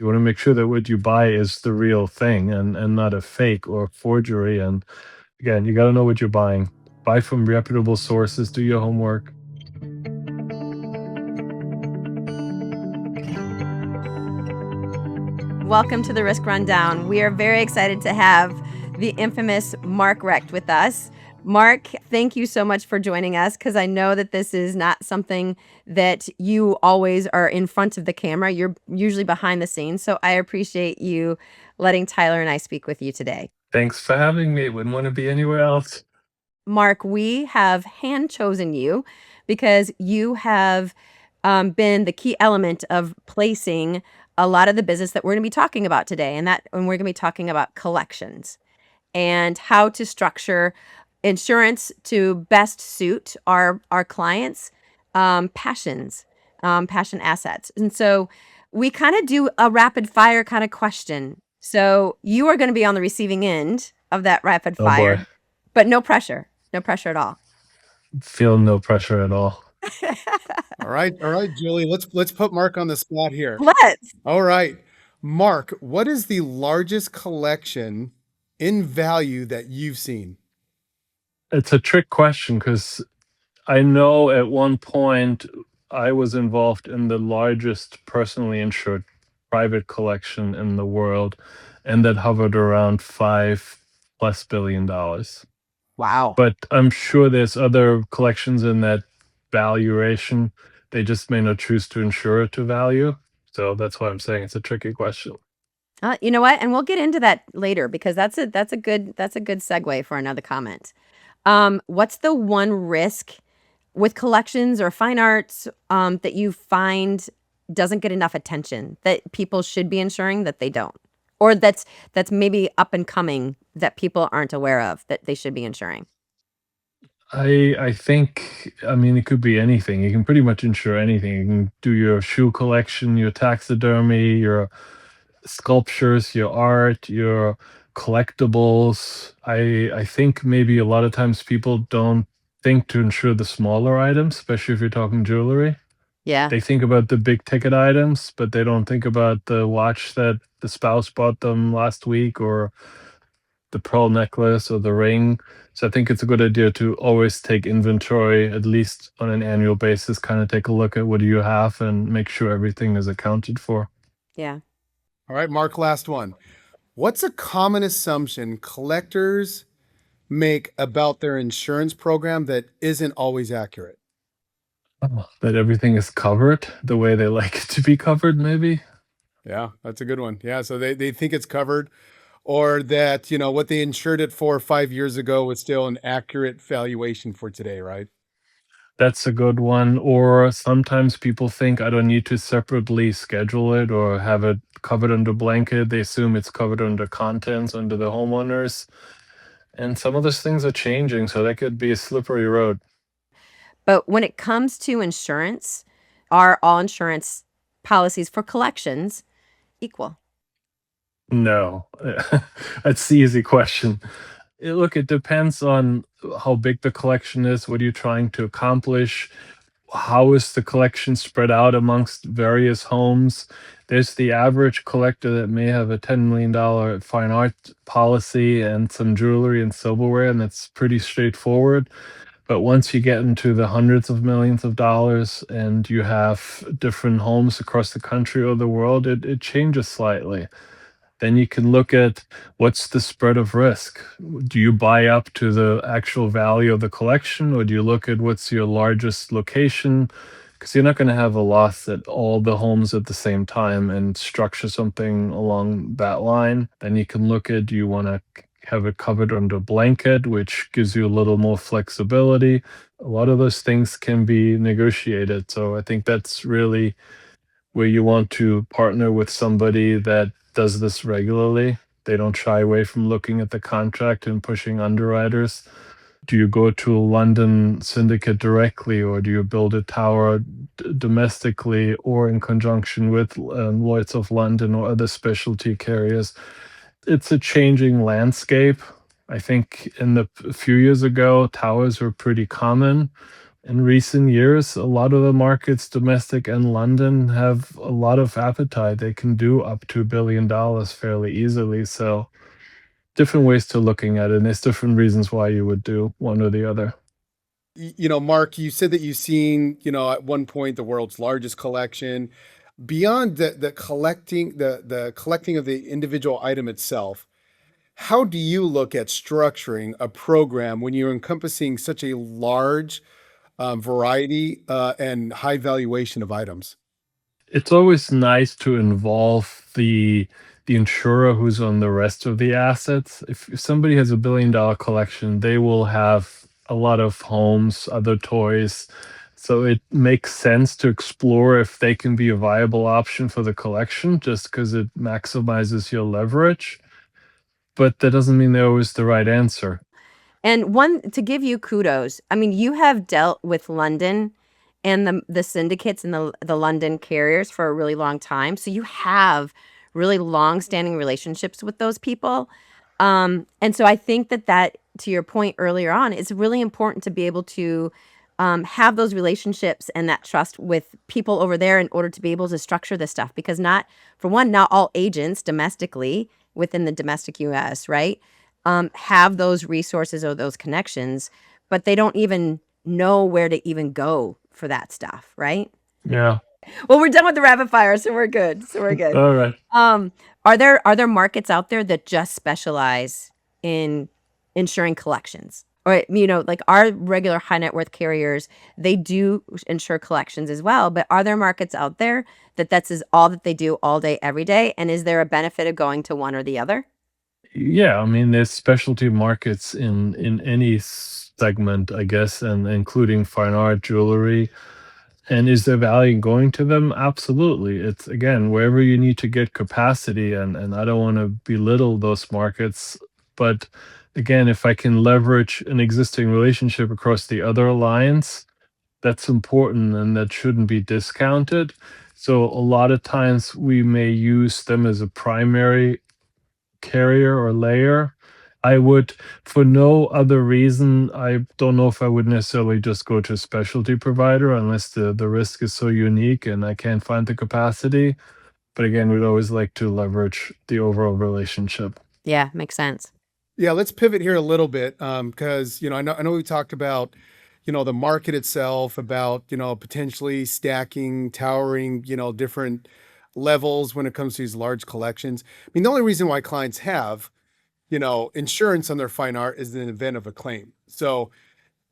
You want to make sure that what you buy is the real thing and not a fake or forgery. And again, you got to know what you're buying. Buy from reputable sources, do your homework. Welcome to the Risk Rundown. We are very excited to have the infamous Mark Recht with us. Mark, thank you so much for joining us, because I know that this is not something that you always are in front of the camera. You're usually behind the scenes. So I appreciate you letting Tyler and I speak with you today. Thanks for having me. Wouldn't want to be anywhere else. Mark, we have hand chosen you because you have been the key element of placing a lot of the business that we're going to be talking about today. And we're going to be talking about collections and how to structure insurance to best suit our clients' passions, passion assets. And so we kind of do a rapid fire kind of question. So you are going to be on the receiving end of that rapid Oh boy. fire, but no pressure. No pressure at all. Feel no pressure at all. All right, Julie. Let's put Mark on the spot here. Let's. All right, Mark. What is the largest collection in value that you've seen? It's a trick question because I know at one point I was involved in the largest personally insured private collection in the world, and that hovered around $5+ billion. Wow. But I'm sure there's other collections in that valuation. They just may not choose to insure it to value. So that's why I'm saying it's a tricky question. You know what? And we'll get into that later, because that's a good segue for another comment. What's the one risk with collections or fine arts that you find doesn't get enough attention that people should be insuring that they don't, or that's maybe up and coming that people aren't aware of that they should be insuring? I think, I mean, it could be anything. You can pretty much insure anything. You can do your shoe collection, your taxidermy, your sculptures, your art, your collectibles. I think maybe a lot of times people don't think to insure the smaller items, especially if you're talking jewelry. Yeah. They think about the big ticket items, but they don't think about the watch that the spouse bought them last week, or the pearl necklace or the ring. So I think it's a good idea to always take inventory, at least on an annual basis, kind of take a look at what do you have and make sure everything is accounted for. Yeah. All right, Mark. Last one. What's a common assumption collectors make about their insurance program that isn't always accurate? That everything is covered the way they like it to be covered, maybe. Yeah, that's a good one. Yeah, so they think it's covered, or that, what they insured it for 5 years ago was still an accurate valuation for today, right? That's a good one. Or sometimes people think I don't need to separately schedule it or have it covered under blanket. They assume it's covered under contents under the homeowners. And some of those things are changing, so that could be a slippery road. But when it comes to insurance, are all insurance policies for collections equal? No, that's the easy question. Look, it depends on how big the collection is, what you're trying to accomplish, how is the collection spread out amongst various homes. There's the average collector that may have a $10 million fine art policy and some jewelry and silverware, and that's pretty straightforward. But once you get into the hundreds of millions of dollars and you have different homes across the country or the world, it changes slightly. Then you can look at what's the spread of risk. Do you buy up to the actual value of the collection, or do you look at what's your largest location? Because you're not going to have a loss at all the homes at the same time and structure something along that line. Then you can look at, do you want to have it covered under blanket, which gives you a little more flexibility. A lot of those things can be negotiated. So I think that's really where you want to partner with somebody that does this regularly. They don't shy away from looking at the contract and pushing underwriters. Do you go to a London syndicate directly, or do you build a tower domestically or in conjunction with Lloyd's of London or other specialty carriers? It's a changing landscape. I think a few years ago, towers were pretty common. In recent years, a lot of the markets, domestic and London, have a lot of appetite. They can do up to $1 billion fairly easily. So different ways to looking at it, and there's different reasons why you would do one or the other. Mark, you said that you've seen, at one point the world's largest collection. Beyond the collecting of the individual item itself, how do you look at structuring a program when you're encompassing such a large variety and high valuation of items? It's always nice to involve the insurer who's on the rest of the assets. If somebody has $1 billion collection, they will have a lot of homes, other toys. So it makes sense to explore if they can be a viable option for the collection just because it maximizes your leverage. But that doesn't mean they're always the right answer. And one to give you kudos, I mean, you have dealt with London and the syndicates and the London carriers for a really long time. So you have really long-standing relationships with those people. And so I think that to your point earlier on, it's really important to be able to have those relationships and that trust with people over there in order to be able to structure this stuff. Because for one, not all agents domestically within the domestic US, right, have those resources or those connections, but they don't even know where to even go for that stuff, right? Yeah. Well, we're done with the rapid fire, so we're good. So we're good. All right. Are there markets out there that just specialize in insuring collections? Or, like our regular high net worth carriers, they do insure collections as well. But are there markets out there that that's is all that they do all day, every day? And is there a benefit of going to one or the other? Yeah, I mean, there's specialty markets in any segment, I guess, and including fine art, jewelry. And is there value in going to them? Absolutely. It's again wherever you need to get capacity, and I don't want to belittle those markets, but again, if I can leverage an existing relationship across the other alliance, that's important and that shouldn't be discounted. So a lot of times we may use them as a primary carrier or layer. I would, for no other reason, I don't know if I would necessarily just go to a specialty provider unless the risk is so unique and I can't find the capacity. But again, we'd always like to leverage the overall relationship. Yeah, makes sense. Yeah, let's pivot here a little bit because I know we talked about the market itself, about potentially stacking, towering, different levels when it comes to these large collections. I mean, the only reason why clients have insurance on their fine art is in the event of a claim. So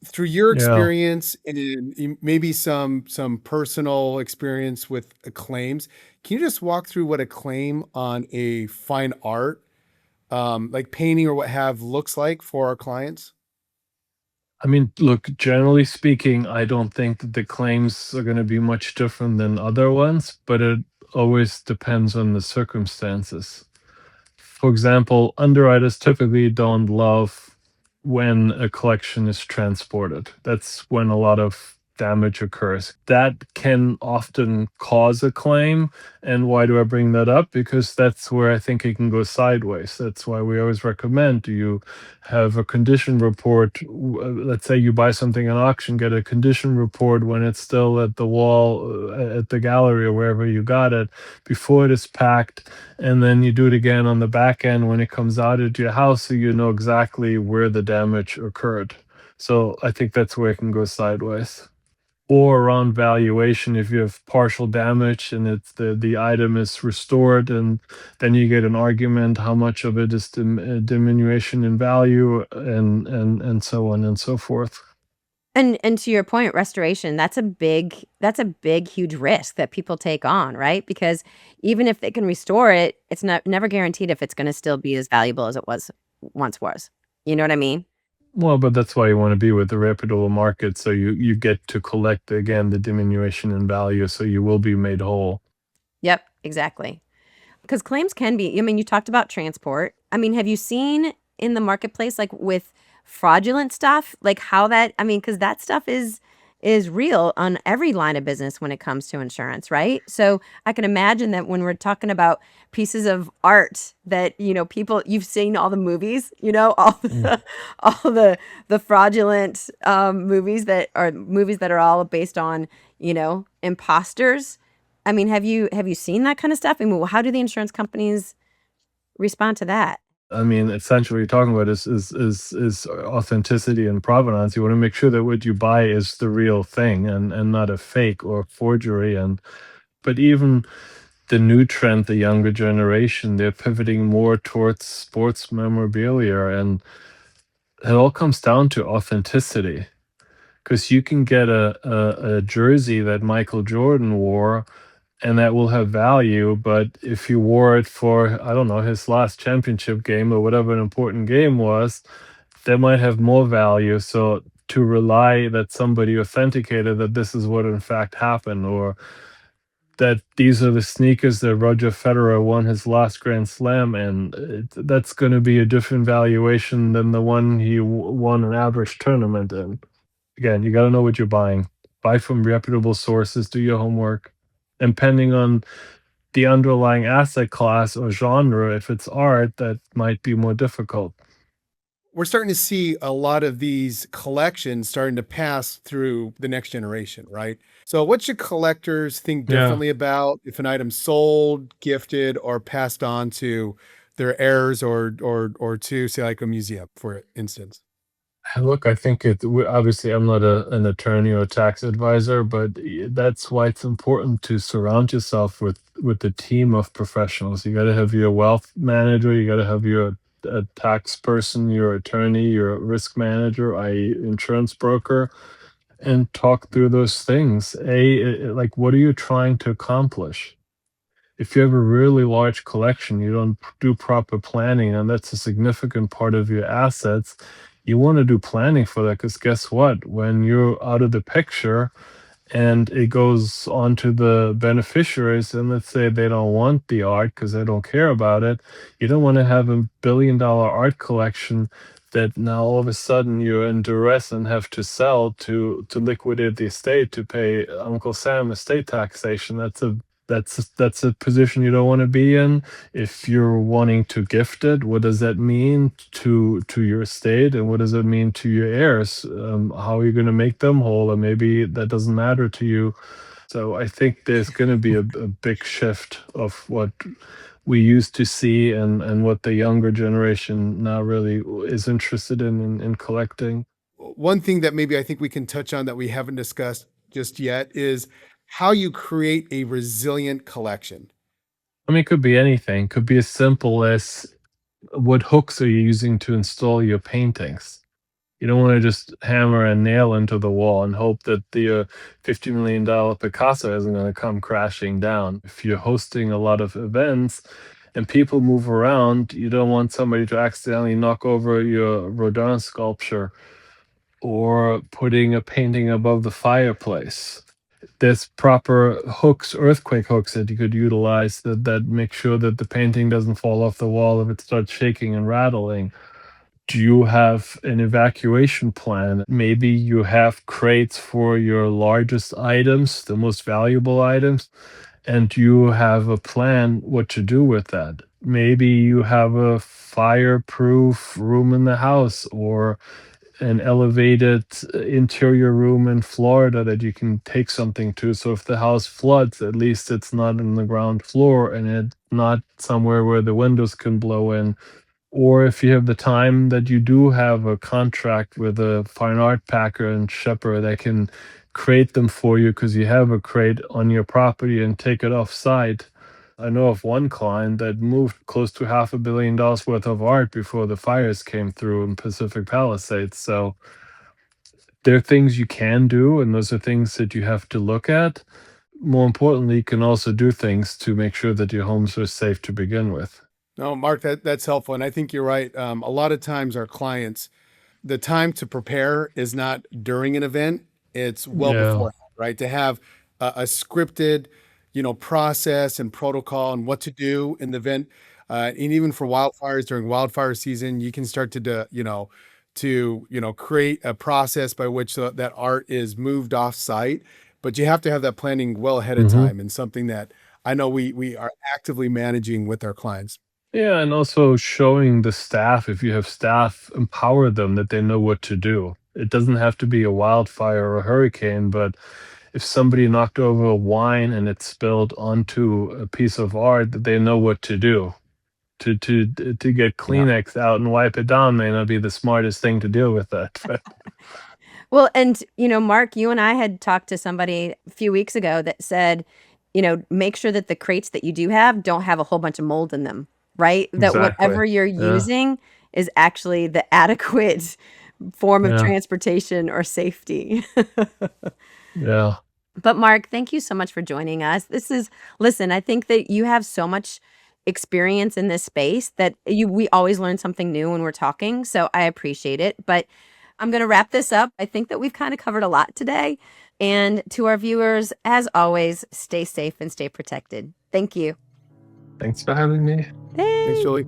through your Yeah. experience and maybe some personal experience with claims, can you just walk through what a claim on a fine art, like painting or what have, looks like for our clients? I mean, look, generally speaking, I don't think that the claims are going to be much different than other ones, but it always depends on the circumstances. For example, underwriters typically don't love when a collection is transported. That's when a lot of damage occurs. That can often cause a claim. And why do I bring that up? Because that's where I think it can go sideways. That's why we always recommend you have a condition report. Let's say you buy something at auction, get a condition report when it's still at the wall, at the gallery, or wherever you got it, before it is packed, and then you do it again on the back end when it comes out at your house so you know exactly where the damage occurred. So I think that's where it can go sideways. Or around valuation, if you have partial damage and it's the item is restored, and then you get an argument how much of it is diminution in value, and so on and so forth. And to your point, restoration, that's a big, huge risk that people take on, right? Because even if they can restore it, it's never guaranteed if it's gonna still be as valuable as it once was. You know what I mean? Well, but that's why you want to be with the reputable market, so you get to collect again the diminution in value, so you will be made whole. Yep, exactly. Because claims can be, I mean, you talked about transport. I mean, have you seen in the marketplace, like with fraudulent stuff, like how that, I mean, because that stuff is is real on every line of business when it comes to insurance, right? So I can imagine that when we're talking about pieces of art that, people, you've seen all the movies, all Mm. the all the fraudulent movies that are all based on, imposters. I mean, have you seen that kind of stuff? I mean, well, how do the insurance companies respond to that? I mean, essentially, what you're talking about is authenticity and provenance. You want to make sure that what you buy is the real thing and not a fake or forgery. And but even the new trend, the younger generation, they're pivoting more towards sports memorabilia, and it all comes down to authenticity. Because you can get a jersey that Michael Jordan wore, and that will have value. But if you wore it for, I don't know, his last championship game or whatever an important game was, that might have more value. So to rely that somebody authenticated that this is what in fact happened, or that these are the sneakers that Roger Federer won his last Grand Slam in, that's going to be a different valuation than the one he won an average tournament in. Again, you got to know what you're buying. Buy from reputable sources, do your homework. And depending on the underlying asset class or genre, if it's art, that might be more difficult. We're starting to see a lot of these collections starting to pass through the next generation, right? So, what should collectors think Yeah. differently about if an item's sold, gifted, or passed on to their heirs or to say like a museum, for instance? Look, I think obviously I'm not an attorney or a tax advisor, but that's why it's important to surround yourself with a team of professionals. You got to have your wealth manager, you got to have your a tax person, your attorney, your risk manager, i.e., insurance broker, and talk through those things. Like, what are you trying to accomplish? If you have a really large collection, you don't do proper planning, and that's a significant part of your assets. You want to do planning for that because guess what? When you're out of the picture, and it goes on to the beneficiaries, and let's say they don't want the art because they don't care about it, you don't want to have $1 billion art collection that now all of a sudden you're in duress and have to sell to liquidate the estate to pay Uncle Sam estate taxation. That's a position you don't want to be in. If you're wanting to gift it, what does that mean to your estate, and what does it mean to your heirs? How are you going to make them whole? Or maybe that doesn't matter to you. So I think there's going to be a big shift of what we used to see, and what the younger generation now really is interested in collecting. One thing that maybe I think we can touch on that we haven't discussed just yet is how you create a resilient collection. I mean, it could be anything. Could be as simple as what hooks are you using to install your paintings. You don't want to just hammer a nail into the wall and hope that the $50 million Picasso isn't going to come crashing down. If you're hosting a lot of events and people move around, you don't want somebody to accidentally knock over your Rodin sculpture or putting a painting above the fireplace. There's proper hooks, earthquake hooks that you could utilize that make sure that the painting doesn't fall off the wall if it starts shaking and rattling. Do you have an evacuation plan? Maybe you have crates for your largest items, the most valuable items, and you have a plan what to do with that. Maybe you have a fireproof room in the house, or an elevated interior room in Florida that you can take something to. So if the house floods, at least it's not in the ground floor and it's not somewhere where the windows can blow in. Or if you have the time that you do have a contract with a fine art packer and shipper that can crate them for you because you have a crate on your property and take it off site. I know of one client that moved close to $500 million worth of art before the fires came through in Pacific Palisades. So there are things you can do, and those are things that you have to look at. More importantly, you can also do things to make sure that your homes are safe to begin with. No, Mark, that's helpful. And I think you're right. A lot of times our clients, the time to prepare is not during an event, it's well Yeah. before, right? To have a scripted, process and protocol and what to do in the event. And even for wildfires during wildfire season, you can start to, to, create a process by which that art is moved off site. But you have to have that planning well ahead of time, and something that I know we are actively managing with our clients. Yeah, and also showing the staff, if you have staff, empower them that they know what to do. It doesn't have to be a wildfire or a hurricane, but if somebody knocked over a wine and it spilled onto a piece of art, that they know what to do. To get Yeah. Kleenex out and wipe it down may not be the smartest thing to deal with that. But Well, and, Mark, you and I had talked to somebody a few weeks ago that said, make sure that the crates that you do have don't have a whole bunch of mold in them, right? That exactly. whatever you're Yeah. using is actually the adequate form of Yeah. transportation or safety. Yeah. But Mark, thank you so much for joining us. Listen, I think that you have so much experience in this space that we always learn something new when we're talking. So I appreciate it. But I'm going to wrap this up. I think that we've kind of covered a lot today. And to our viewers, as always, stay safe and stay protected. Thank you. Thanks for having me. Thanks, Thanks. Julie.